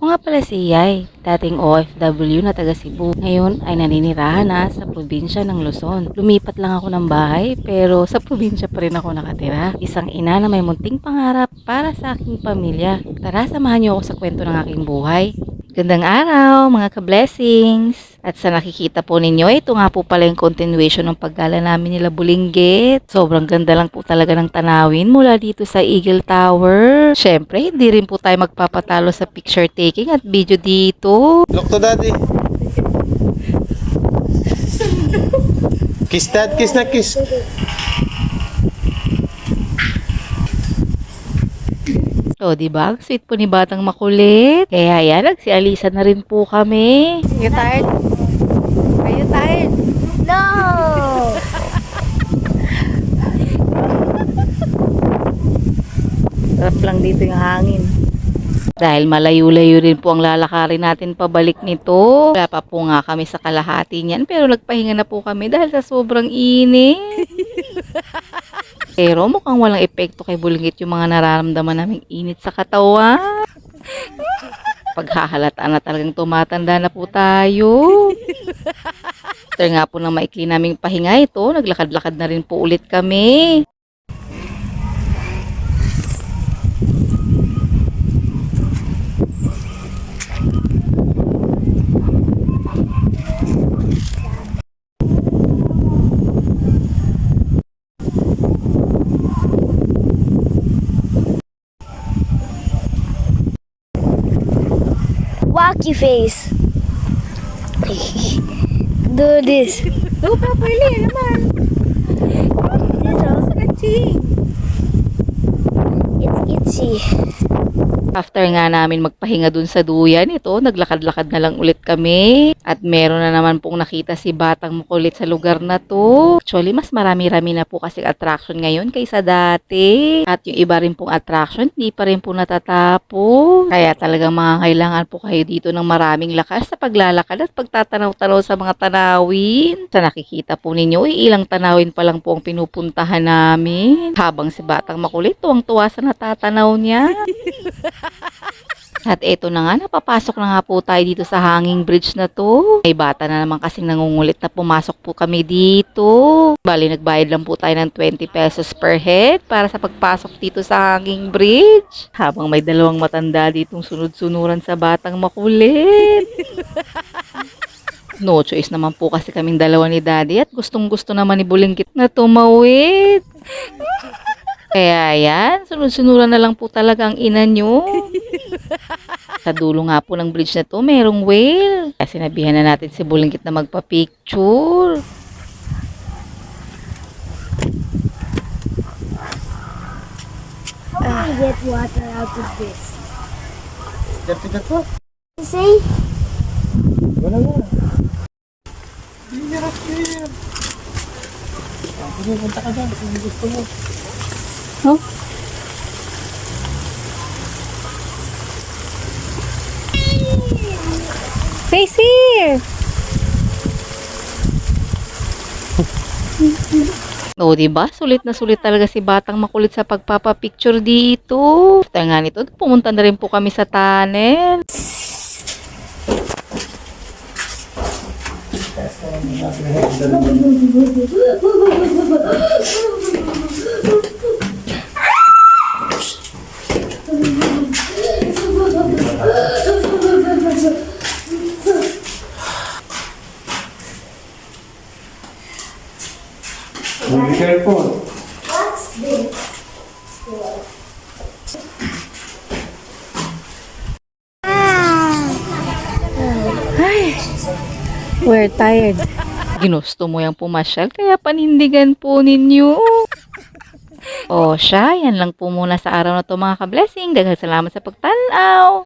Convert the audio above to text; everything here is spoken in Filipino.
Ako nga pala si Yay, dating OFW na taga Cebu. Ngayon ay naninirahan na sa probinsya ng Luzon. Lumipat lang ako ng bahay pero sa probinsya pa rin ako nakatira. Isang ina na may munting pangarap para sa aking pamilya. Tara, samahan niyo ako sa kwento ng aking buhay. Gandang araw mga ka-blessings! At sa nakikita po ninyo, ito nga po pala yung continuation ng paggala namin nila Bulinggit. Sobrang ganda lang po talaga ng tanawin mula dito sa Eagle Tower. Syempre, hindi rin po tayo magpapatalo sa picture taking at video dito. Look to daddy. Kiss dad, kiss na kiss. O, diba? Ang sweet po ni Batang Makulit. Kaya yan, nagsialisan na rin po kami. You tired? Are you tired? No! Sarap lang dito yung hangin. Dahil malayo-layo rin po ang lalakarin natin pabalik nito. Wala pa po nga kami sa kalahati niyan pero nagpahinga na po kami dahil sa sobrang init. Pero mukhang walang epekto kay Bulinggit yung mga nararamdaman naming init sa katawan. Paghahalataan na talagang tumatanda na po tayo. After nga po ng maikli naming pahinga ito, naglakad-lakad na rin po ulit kami. Wacky face. Do this. Do properly naman. This also itchy. It's itchy. After nga namin magpahinga dun sa duyan, ito, naglakad-lakad na lang ulit kami. At meron na naman pong nakita si Batang Makulit sa lugar na to. Actually, mas marami-rami na po kasi attraction ngayon kaysa dati. At yung iba rin pong attraction, hindi pa rin po natatapos. Kaya talagang kailangan po kayo dito ng maraming lakas sa paglalakad at pagtatanaw-tanaw sa mga tanawin. Sa nakikita po ninyo, ilang tanawin pa lang po ang pinupuntahan namin. Habang si Batang Makulit, tuwang-tuwa sa natatanaw niya. At eto na nga, napapasok na nga po tayo dito sa hanging bridge na to. May bata na naman kasing nangungulit na pumasok po kami dito. Bali, nagbayad lang po tayo ng 20 pesos per head para sa pagpasok dito sa hanging bridge. Habang may dalawang matanda ditong sunod-sunuran sa Batang Makulit. No choice naman po kasi kaming dalawa ni Daddy at gustong-gusto naman ni Bulinggit na tumawid. Kaya yan, sunod-sunuran na lang po talaga ang ina nyo. Sa dulo nga po ng bridge na to, merong whale. Kaya sinabihan na natin si Bulinggit na magpa-picture. How can I get water out of this? Dirty ka to. You see? Wala na. Hirap here. Sige, punta ka dyan kung gusto mo. Oh. Face here. O, diba? Sulit na sulit talaga si Batang Makulit sa pagpapapicture dito. After nga nito, pumunta na rin po kami sa tunnel. Be careful. What's this? We're tired. Ginusto mo yung pumasyal, kaya panindigan po ninyo. O siya, yan lang po muna sa araw na to mga ka-blessing. Daghang salamat sa pagtanaw.